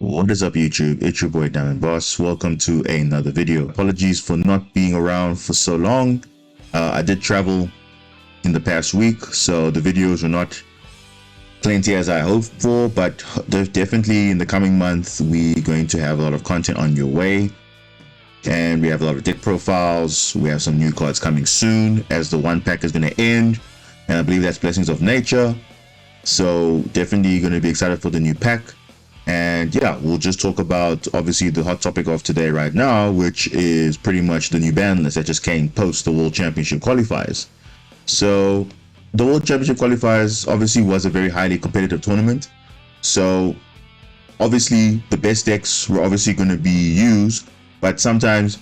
What is up, YouTube? It's your boy Diamond Boss. Welcome to another video. Apologies for not being around for so long. I did travel in the past week, so the videos were not plenty as I hoped for, but definitely in the coming month we're going to have a lot of content on your way, and we have a lot of deck profiles. We have some new cards coming soon as the one pack is going to end, and I believe that's Blessings of Nature, so definitely going to be excited for the new pack. And yeah, we'll just talk about obviously the hot topic of today right now, which is pretty much the new ban list that just came post the World Championship qualifiers. So the World Championship qualifiers obviously was a very highly competitive tournament. So obviously the best decks were obviously going to be used, but sometimes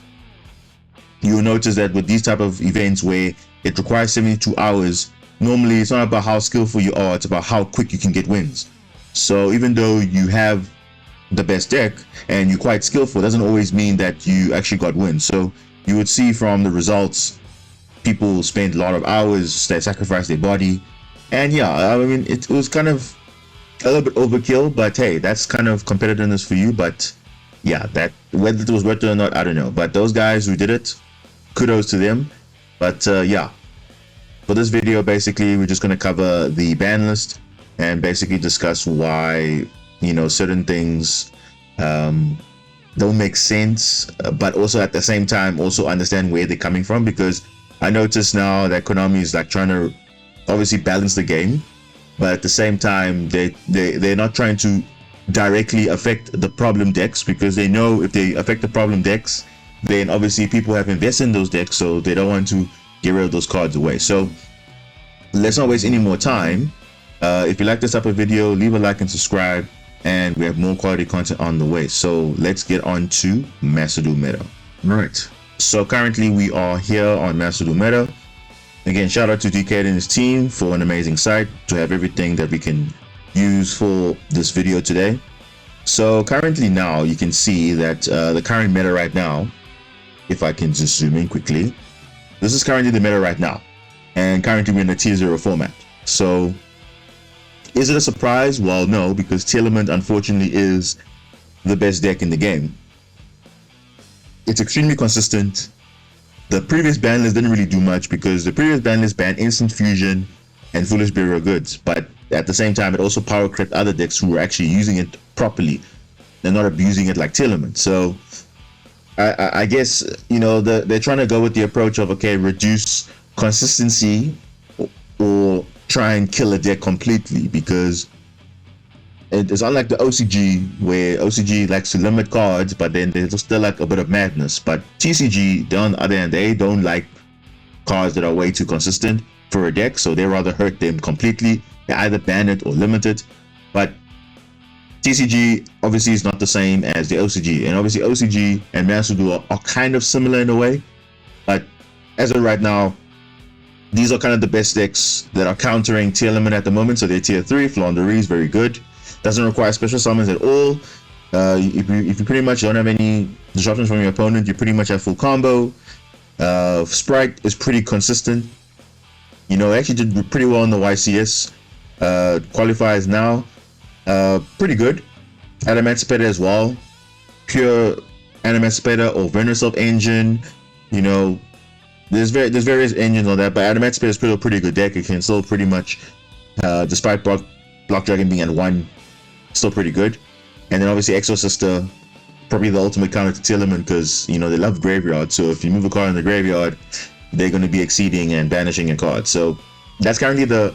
you'll notice that with these type of events where it requires 72 hours, normally it's not about how skillful you are, it's about how quick you can get wins. So even though you have the best deck and you're quite skillful, doesn't always mean that you actually got wins. So you would see from the results, people spend a lot of hours, they sacrifice their body. And yeah, I mean, it was kind of a little bit overkill, but hey, that's kind of competitiveness for you. But yeah, that whether it was worth it or not, I don't know. But those guys who did it, kudos to them. But yeah, for this video, basically, we're just going to cover the ban list and basically discuss why, you know, certain things don't make sense, but also at the same time also understand where they're coming from, because I notice now that Konami is like trying to obviously balance the game, but at the same time they're not trying to directly affect the problem decks, because they know if they affect the problem decks, then obviously people have invested in those decks, so they don't want to get rid of those cards away. So let's not waste any more time. If you like this type of video, leave a like and subscribe, and we have more quality content on the way. So let's get on to Master Duel Meta. Right, so currently we are here on Master Duel Meta. Again, shout out to DK and his team for an amazing site to have everything that we can use for this video today. So currently now you can see that the current meta right now, if I can just zoom in quickly, this is currently the meta right now, and currently we're in a tier 0 format. So is it a surprise? Well, no, because Telement unfortunately is the best deck in the game. It's extremely consistent. The previous ban list didn't really do much, because the previous ban list banned Instant Fusion and Foolish Burial Goods, but at the same time it also power crept other decks who were actually using it properly. They're not abusing it like Telement. So I guess, you know, they're trying to go with the approach of, okay, reduce consistency or try and kill a deck completely, because it's unlike the OCG, where OCG likes to limit cards, but then there's still like a bit of madness. But TCG, on the other hand, they don't like cards that are way too consistent for a deck, so they rather hurt them completely. They either ban it or limit it. But TCG obviously is not the same as the OCG, and obviously OCG and Master Duel are kind of similar in a way, but as of right now, these are kind of the best decks that are countering Telement at the moment. So they're tier 3, Flaundery is very good. Doesn't require special summons at all. If you pretty much don't have any disruptions from your opponent, you pretty much have full combo. Sprite is pretty consistent. You know, actually did pretty well in the YCS qualifiers now. Pretty good. Emancipator as well. Pure Emancipator or Venusaur engine. You know, there's various engines on that, but Emancipator is still a pretty good deck. It can still pretty much, despite Block Dragon being at 1, still pretty good. And then obviously Exo Sister, probably the ultimate counter to Telement, because, you know, they love graveyard. So if you move a card in the graveyard, they're going to be exceeding and banishing a card. So that's currently the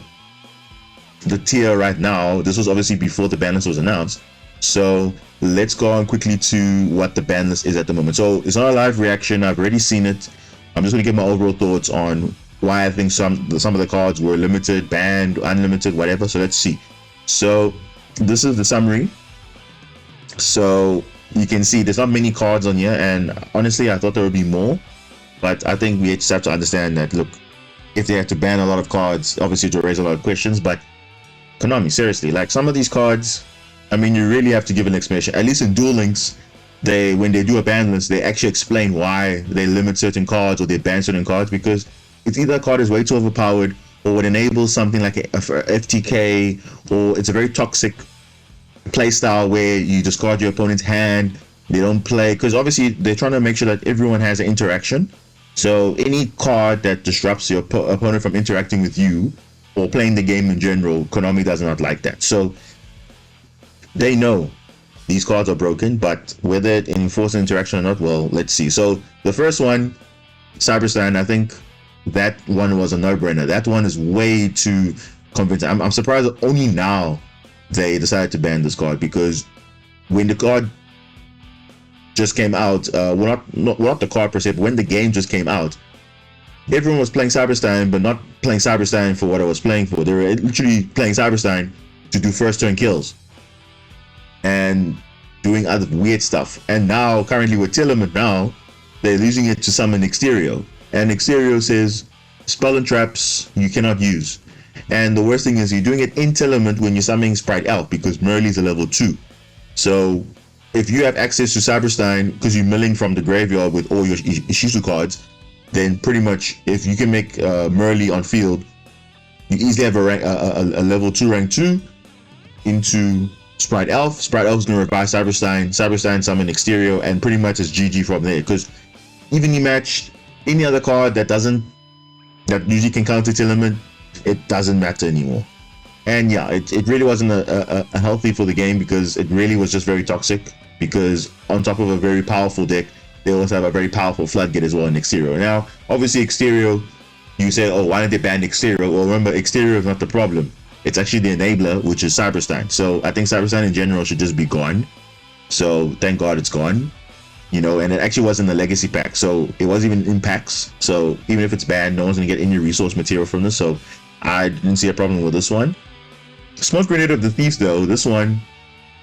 tier right now. This was obviously before the ban list was announced. So let's go on quickly to what the ban list is at the moment. So it's not a live reaction. I've already seen it. I'm just going to give my overall thoughts on why I think some of the cards were limited, banned, unlimited, whatever. So let's see. So this is the summary. So you can see there's not many cards on here, and honestly I thought there would be more, but I think we just have to understand that, look, if they have to ban a lot of cards, obviously to raise a lot of questions. But Konami, seriously, like some of these cards, I mean, you really have to give an explanation. At least in Duel Links, when they do a ban list, they actually explain why they limit certain cards or they ban certain cards, because it's either a card is way too overpowered, or would enable something like a FTK, or it's a very toxic play style where you discard your opponent's hand. They don't play, because obviously they're trying to make sure that everyone has an interaction. So any card that disrupts your opponent from interacting with you or playing the game in general, Konami does not like that. So they know these cards are broken, but whether it enforces interaction or not, well, let's see. So the first one, Cyberstein, I think that one was a no-brainer. That one is way too convincing. I'm surprised that only now they decided to ban this card, because when the card just came out, well, not the card per se, but when the game just came out, everyone was playing Cyberstein, but not playing Cyberstein for what it was playing for. They were literally playing Cyberstein to do first turn kills and doing other weird stuff. And now, currently with Telement, now they're using it to summon Exterio, and Exterio says spell and traps you cannot use. And the worst thing is you're doing it in Telement when you're summoning Sprite Elf, because Merly's a level 2. So if you have access to Cyberstein because you're milling from the graveyard with all your Ishizu cards, then pretty much if you can make Merly on field, you easily have a level 2 rank 2 into Sprite Elf. Sprite Elf is going to revive Cyberstein. Cyberstein summon Exterio, and pretty much it's GG from there. Because even you match any other card that usually can counter Telement, it doesn't matter anymore. And yeah, it really wasn't a healthy for the game, because it really was just very toxic. Because on top of a very powerful deck, they also have a very powerful Floodgate as well in Exterio. Now, obviously Exterio, you say, oh, why didn't they ban Exterio? Well, remember, Exterio is not the problem. It's actually the enabler, which is Cyberstein. So I think Cyberstein in general should just be gone. So thank God it's gone. You know, and it actually was in the legacy pack, so it wasn't even in packs. So even if it's banned, no one's gonna get any resource material from this. So I didn't see a problem with this one. Smoke Grenade of the Thieves, though, this one,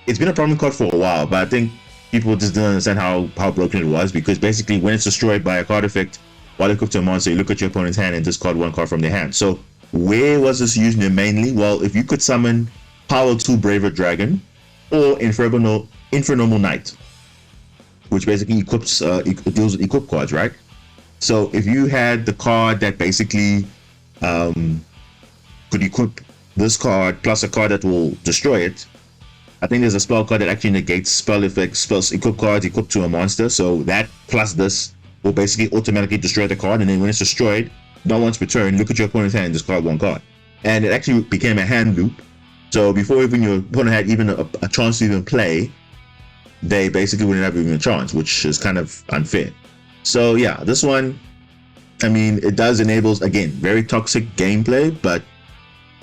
it's been a problem card for a while, but I think people just didn't understand how broken it was, because basically when it's destroyed by a card effect while equipped to a monster, you look at your opponent's hand and discard one card from their hand. So where was this used mainly? Well, if you could summon Power 2 Braver Dragon or Infernal Knight, which basically equips, it deals with equip cards, right? So if you had the card that basically could equip this card plus a card that will destroy it, I think there's a spell card that actually negates spell effects, spells equip cards equipped to a monster. So that plus this will basically automatically destroy the card, and then when it's destroyed, not once per turn, look at your opponent's hand and discard one card. And it actually became a hand loop. So before even your opponent had even a chance to even play, they basically wouldn't have even a chance, which is kind of unfair. So yeah, this one, I mean, it does enables, again, very toxic gameplay, but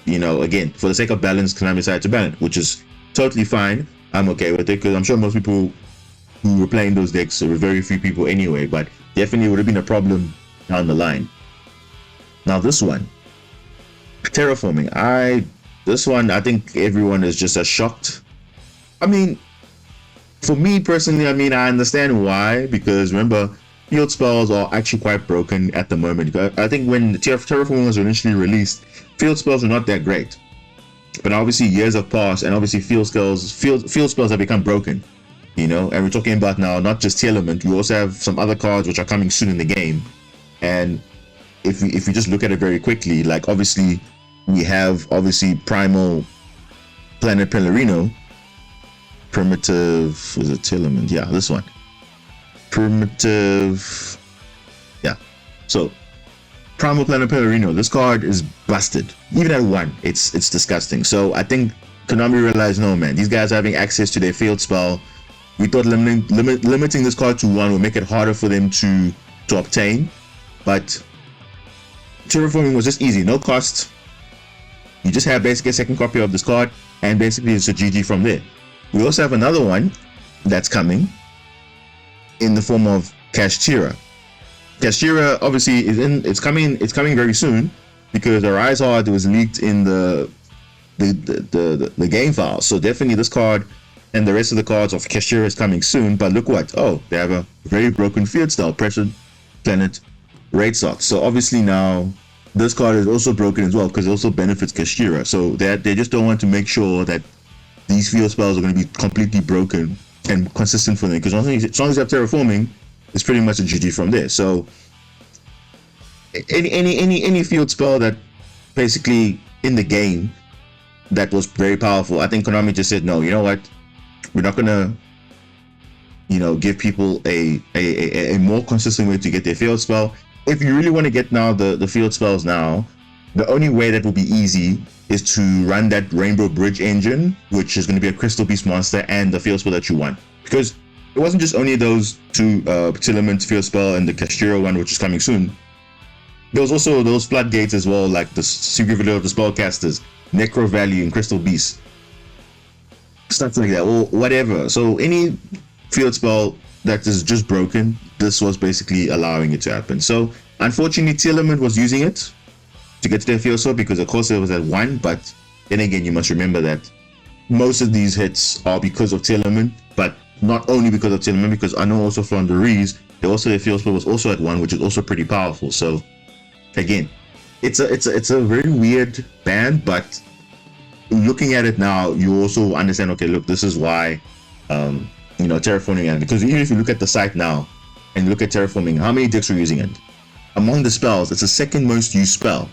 you know, again, for the sake of balance, Konami decided to ban it, which is totally fine. I'm okay with it, because I'm sure most people who were playing those decks, there were very few people anyway, but definitely would have been a problem down the line. Now this one, Terraforming, this one, I think everyone is just as shocked. I mean, for me personally, I mean, I understand why, because remember, field spells are actually quite broken at the moment. I think when Terraforming was initially released, field spells were not that great. But obviously years have passed, and obviously field spells have become broken. You know, and we're talking about now not just Telement, we also have some other cards which are coming soon in the game. And if we just look at it very quickly, like obviously we have obviously Primal Planet Pellerino, Primitive, was it Telement? Yeah, this one. Primitive, yeah. So Primal Planet Pellerino, this card is busted. Even at 1, it's disgusting. So I think Konami realized, no man, these guys are having access to their field spell. We thought limiting this card to 1 would make it harder for them to obtain. But Terraforming was just easy, no cost. You just have basically a second copy of this card, and basically it's a GG from there. We also have another one that's coming in the form of Kashtira. Kashtira obviously it's coming very soon, because the Rise Hard was leaked in the game file. So definitely this card and the rest of the cards of Kashtira is coming soon. But look what, oh, they have a very broken field style, Pressure Planet Raid Slot. So obviously now this card is also broken as well, because it also benefits Kashtira. So they just don't want to make sure that these field spells are going to be completely broken and consistent for them, because as long as you have Terraforming, it's pretty much a GG from there. So any field spell that basically in the game that was very powerful. I think Konami just said, no, you know what? We're not gonna, give people a more consistent way to get their field spell. If you really want to get now the field spells now, the only way that will be easy is to run that Rainbow Bridge engine, which is going to be a Crystal Beast monster and the field spell that you want. Because it wasn't just only those two Tilament field spell and the Castro one, which is coming soon. There was also those floodgates as well, like the Secret Video of the Spellcasters, Necro Valley, and Crystal Beast. Stuff like that, or whatever. So any field spell that is just broken, this was basically allowing it to happen. So unfortunately, Tilament was using it to get to their field spell because of course it was at 1, but then again, you must remember that most of these hits are because of Tilament, but not only because of Tilament, because I know also from the Rees, their field spell was also at 1, which is also pretty powerful. So again, it's a very weird ban, but looking at it now, you also understand, okay, look, this is why terraforming, and because even if you look at the site now and look at terraforming, how many decks are using it? Among the spells, it's the second most used spell.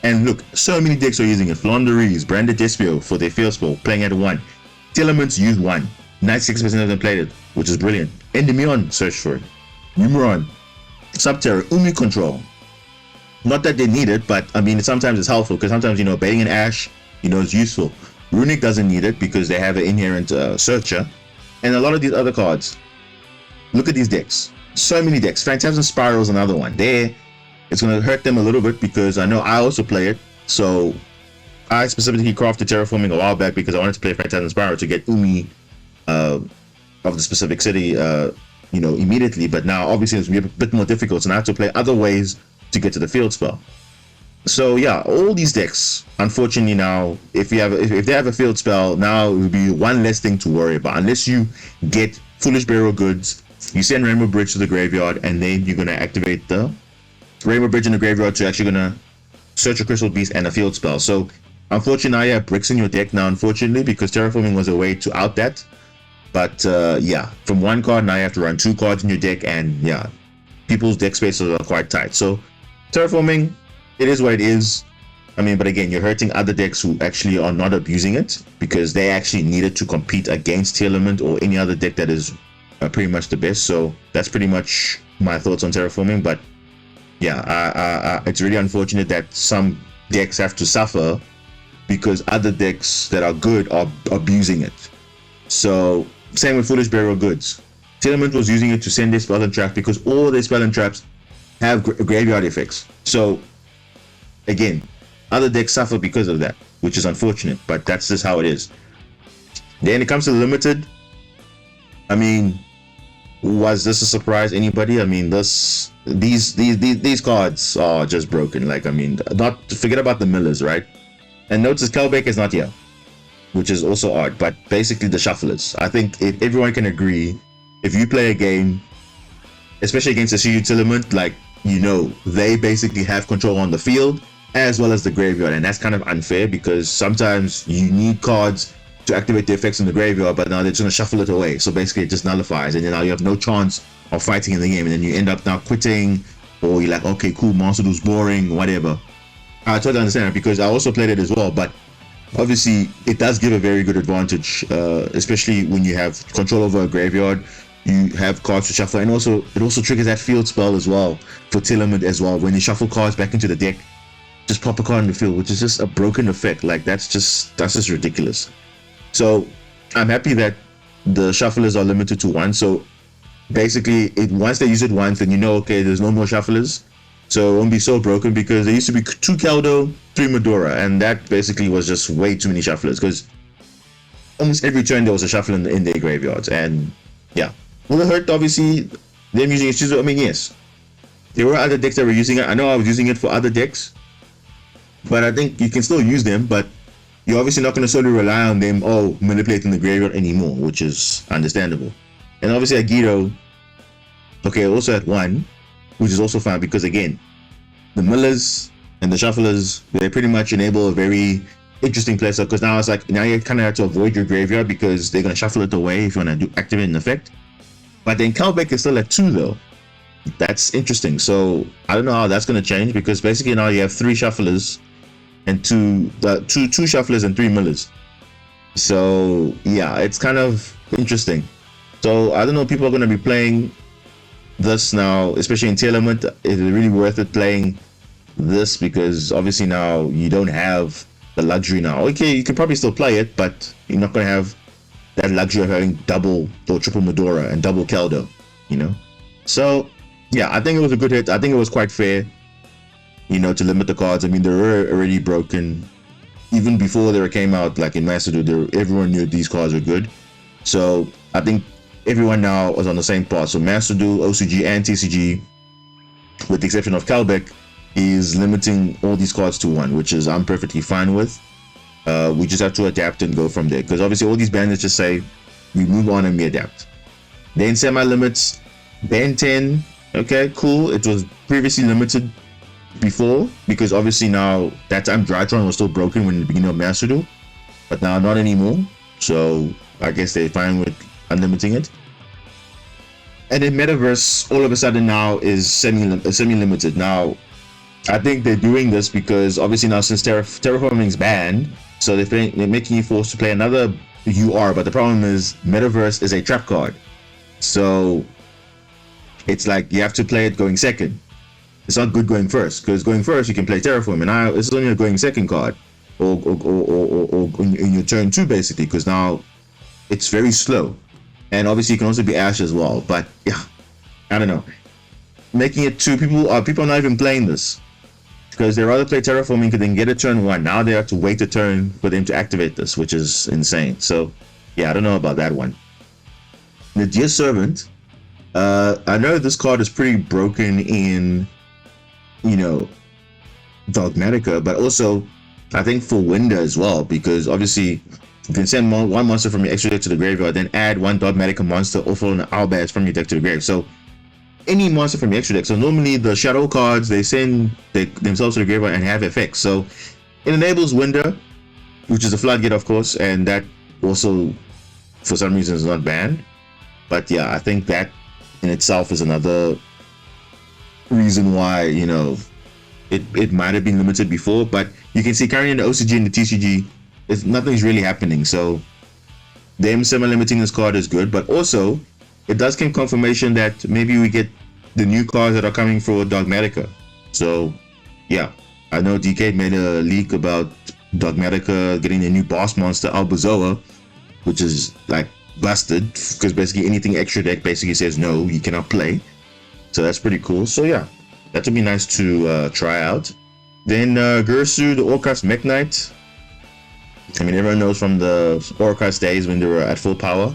And look, so many decks are using it. Flonderies, Branded Despio for their field spell, playing at 1. Telements use 1. 96% of them played it, which is brilliant. Endymion searched for it. Numeron, Subterra, Umi Control. Not that they need it, but I mean, sometimes it's helpful because sometimes, Baiting and Ash, is useful. Runic doesn't need it because they have an inherent searcher. And a lot of these other cards, look at these decks. So many decks. Phantasm Spiral is another one. It's going to hurt them a little bit because I know I also play it. So I specifically crafted Terraforming a while back because I wanted to play Phantasm Spiral to get Umi of the specific city, immediately. But now obviously it's going to be a bit more difficult. So I have to play other ways to get to the field spell. So yeah, all these decks, unfortunately now, if they have a field spell, now it will be one less thing to worry about. Unless you get Foolish Burial Goods, you send Rainbow Bridge to the graveyard, and then you're gonna activate the Rainbow Bridge in the graveyard to actually gonna search a Crystal Beast and a field spell. So unfortunately now you have bricks in your deck now, unfortunately, because Terraforming was a way to out that. But yeah, from 1 card now you have to run 2 cards in your deck, and yeah, people's deck spaces are quite tight. So Terraforming, it is what it is. I mean, but again, you're hurting other decks who actually are not abusing it because they actually need it to compete against Telement or any other deck that is pretty much the best. So that's pretty much my thoughts on Terraforming. But yeah, it's really unfortunate that some decks have to suffer because other decks that are good are abusing it. So same with Foolish Burial Goods. Telement was using it to send their spell and trap because all their spell and traps have graveyard effects. So again, other decks suffer because of that, which is unfortunate, but that's just how it is. Then it comes to the limited. I mean, was this a surprise? Anybody? I mean, these cards are just broken. Like, I mean, not forget about the Millers, right? And notice Kelbeck is not here, which is also odd. But basically, the Shufflers. I think if everyone can agree, if you play a game, especially against a CU Telement, like, they basically have control on the field as well as the graveyard, and that's kind of unfair because sometimes you need cards to activate the effects in the graveyard, but now they're just going to shuffle it away. So basically it just nullifies, and then now you have no chance of fighting in the game, and then you end up now quitting, or you're like, okay, cool, Monster Duel's boring, whatever. I totally understand it because I also played it as well, but obviously it does give a very good advantage, especially when you have control over a graveyard. You have cards to shuffle, and also it also triggers that field spell as well for Telement as well. When you shuffle cards back into the deck, just pop a card in the field, which is just a broken effect. Like that's just ridiculous. So I'm happy that the shufflers are limited to 1. So basically, once they use it once, then okay, there's no more shufflers. So it won't be so broken because there used to be 2 Keldo, 3 Medora, and that basically was just way too many shufflers because almost every turn there was a shuffle in their graveyards. And yeah, will it hurt? Obviously, them using it. I mean, yes, there were other decks that were using it. I know I was using it for other decks, but I think you can still use them, but you're obviously not going to solely rely on them manipulating the graveyard anymore, which is understandable. And obviously Agido, okay, also at 1, which is also fine because again, the Millers and the Shufflers, they pretty much enable a very interesting play. So because now it's like, now you kind of have to avoid your graveyard because they're going to shuffle it away if you want to activate an effect. But then Kelbeck is still at 2 though. That's interesting. So I don't know how that's going to change because basically now you have 3 Shufflers and two shufflers and 3 millers. So yeah, it's kind of interesting. So I don't know, people are going to be playing this now, especially in tournament. Is it really worth it playing this? Because obviously now you don't have the luxury now. Okay, you can probably still play it, but you're not going to have that luxury of having double or triple Medora and double Keldo, you know? So yeah, I think it was a good hit. I think it was quite fair, you know, to limit the cards. I mean, they were already broken even before they came out, like in Master Duel. Everyone knew these cards were good. So I think everyone now was on the same path. So Master Duel, OCG, and TCG, with the exception of Calbec, is limiting all these cards to 1, which is I'm perfectly fine with. We just have to adapt and go from there, because obviously all these bandits just say we move on and we adapt. Then semi-limits, Ben 10, okay, cool. It was previously limited before, because obviously now that time Drytron was still broken when the beginning of Master Duel, but now not anymore. So I guess they're fine with unlimiting it. And then Metaverse all of a sudden now is semi-limited. Now I think they're doing this because obviously now since terraforming is banned, so they're making you forced to play another UR. But the problem is Metaverse is a trap card, so it's like you have to play it going second. It's not good going first, because going first you can play terraform, and now it's only a going second card, or in your turn 2 basically, because now it's very slow. And obviously you can also be Ash as well. But yeah, I don't know, making it 2 people are not even playing this, because they rather play terraforming because they can get a turn 1. Now they have to wait a turn for them to activate this, which is insane. So yeah, I don't know about that one. The Dear Servant, I know this card is pretty broken in, you know, Dogmatica, but also I think for Winda as well, because obviously you can send one monster from your extra deck to the graveyard, then add 1 Dogmatica monster or an Albaz from your deck to the grave. So any monster from your extra deck. So normally the shadow cards, they send themselves to the graveyard and have effects. So it enables Winda, which is a floodgate of course, and that also for some reason is not banned. But yeah, I think that in itself is another reason why, you know, it might have been limited before. But you can see currently in the OCG and the TCG, nothing's really happening. So them semi-limiting this card is good, but also it does give confirmation that maybe we get the new cards that are coming for Dogmatica. So yeah, I know DK made a leak about Dogmatica getting a new boss monster, Albazoa, which is like busted, because basically anything extra deck basically says no, you cannot play. So that's pretty cool. So yeah, that would be nice to try out. Then Gursu, the Orcust Mech Knight. I mean, everyone knows from the Orcust days when they were at full power.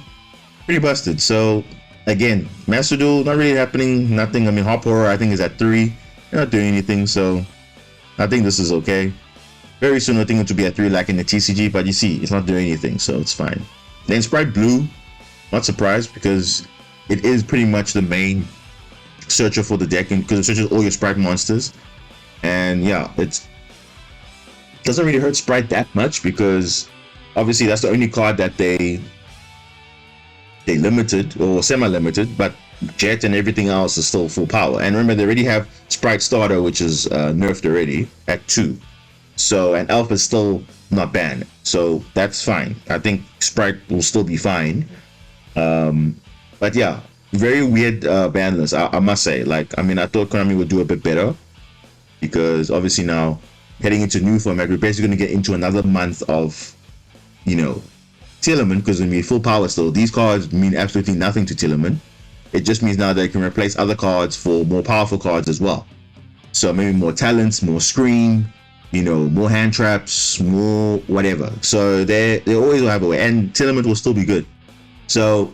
Pretty busted. So again, Master Duel, not really happening, nothing. I mean, Hop Horror I think is at 3. They're not doing anything, so I think this is okay. Very soon I think it will be at 3 like in the TCG, but you see, it's not doing anything, so it's fine. Then Sprite Blue, not surprised, because it is pretty much the main searcher for the deck, because it searches all your Sprite monsters. And yeah, it doesn't really hurt Sprite that much, because obviously that's the only card that they limited or semi-limited, but Jet and everything else is still full power. And remember, they already have Sprite Starter, which is nerfed already at 2. So, and Alpha is still not banned, so that's fine. I think Sprite will still be fine. But yeah, very weird ban list, I must say. Like, I mean, I thought Konami would do a bit better, because obviously now heading into new format, we're basically going to get into another month of, you know, Tillerman, because when we full power still, these cards mean absolutely nothing to Tillerman. It just means now they can replace other cards for more powerful cards as well. So maybe more talents, more screen, you know, more hand traps, more whatever. So they always will have a way, and Tillerman will still be good. So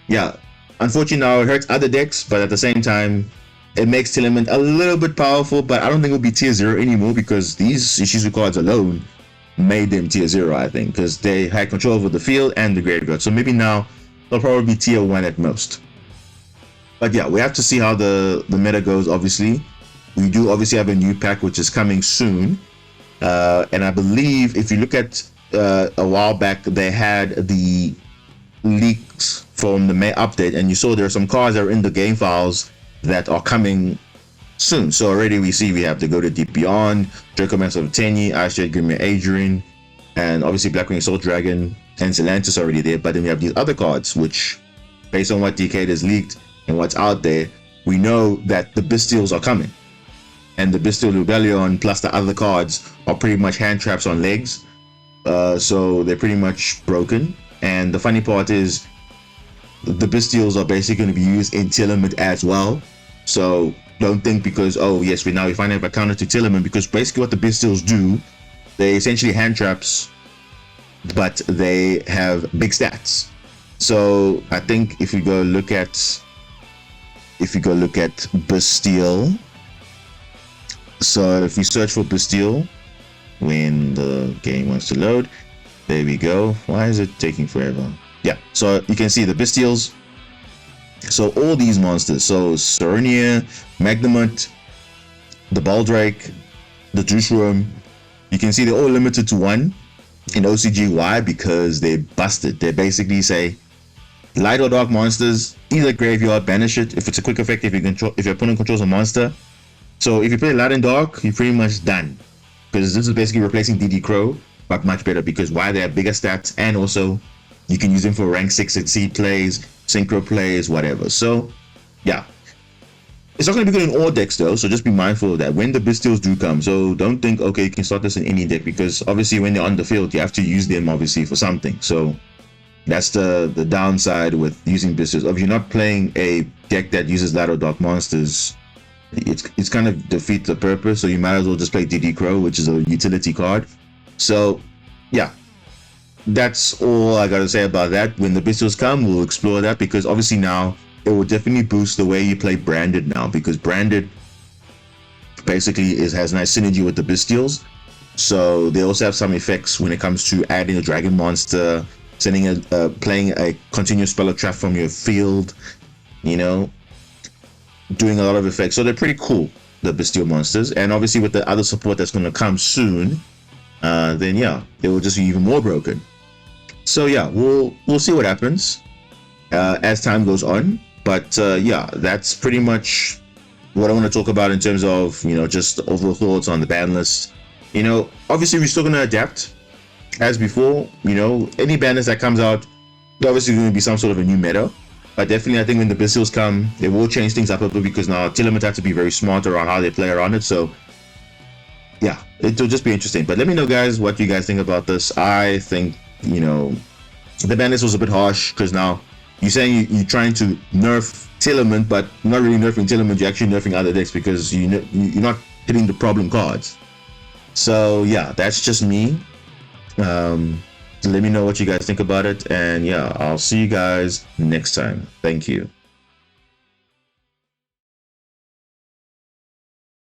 yeah, unfortunately now it hurts other decks, but at the same time it makes Tillerman a little bit powerful. But I don't think it'll be tier 0 anymore, because these Ishizu cards alone made them tier 0, I think, because they had control over the field and the graveyard. So maybe now they'll probably be tier 1 at most. But yeah, we have to see how the meta goes. Obviously we do obviously have a new pack which is coming soon, and I believe if you look at a while back, they had the leaks from the May update, and you saw there are some cards that are in the game files that are coming soon. So already we see we have to go to Deep Beyond, Dracomancer of Tenyi, Ice Jet Grimmer Adrian, and obviously Blackwing Assault Dragon and Zelantis already there. But then we have these other cards, which, based on what DK has leaked and what's out there, we know that the Bystials are coming. And the Bystial Rebellion plus the other cards are pretty much hand traps on legs. So they're pretty much broken. And the funny part is, the Bystials are basically going to be used in Telemint as well. So don't think because, oh yes, we finally have a counter to Telemint, because basically what the Bystials do, they essentially hand traps, but they have big stats. So I think if we go look at Bystial, so if we search for Bystial when the game wants to load, there we go. Why is it taking forever? Yeah, so you can see the Bystials. So all these monsters, so Serenia, Magnemite, the Baldrake, the Jushworm, you can see they're all limited to 1 in OCG. Why? Because they busted. They basically say light or dark monsters, either graveyard, banish it. If it's a quick effect, if your opponent controls a monster. So if you play light and dark, you're pretty much done, because this is basically replacing DD Crow, but much better, because why? They have bigger stats, and also you can use them for rank 6 Exceed plays, Synchro plays, whatever. So yeah, it's not going to be good in all decks though, so just be mindful of that when the Bystials do come. So don't think, okay, you can start this in any deck, because obviously when they're on the field, you have to use them obviously for something. So that's the downside with using Bystials. If you're not playing a deck that uses light or dark monsters, it's kind of defeat the purpose. So you might as well just play DD Crow, which is a utility card. So yeah, that's all I gotta say about that. When the Bystials come, we'll explore that, because obviously now it will definitely boost the way you play Branded now, because Branded basically has nice synergy with the Bystials. So they also have some effects when it comes to adding a dragon monster, playing a continuous spell or trap from your field, doing a lot of effects. So they're pretty cool, the Bystial monsters. And obviously with the other support that's going to come soon, then yeah, it will just be even more broken. So yeah, we'll see what happens as time goes on. But yeah, that's pretty much what I want to talk about in terms of, just overall thoughts on the ban list. Obviously we're still going to adapt as before. Any ban list that comes out, there's obviously going to be some sort of a new meta. But definitely, I think when the Bystials come, it will change things up a bit, because now Telemint have to be very smart around how they play around it. So yeah, it'll just be interesting. But let me know, guys, what you guys think about this. I think, the ban list was a bit harsh, because now you're saying you're trying to nerf Telemint, but not really nerfing Telemint. You're actually nerfing other decks, because you're not hitting the problem cards. So yeah, that's just me. Let me know what you guys think about it, and yeah, I'll see you guys next time. Thank you.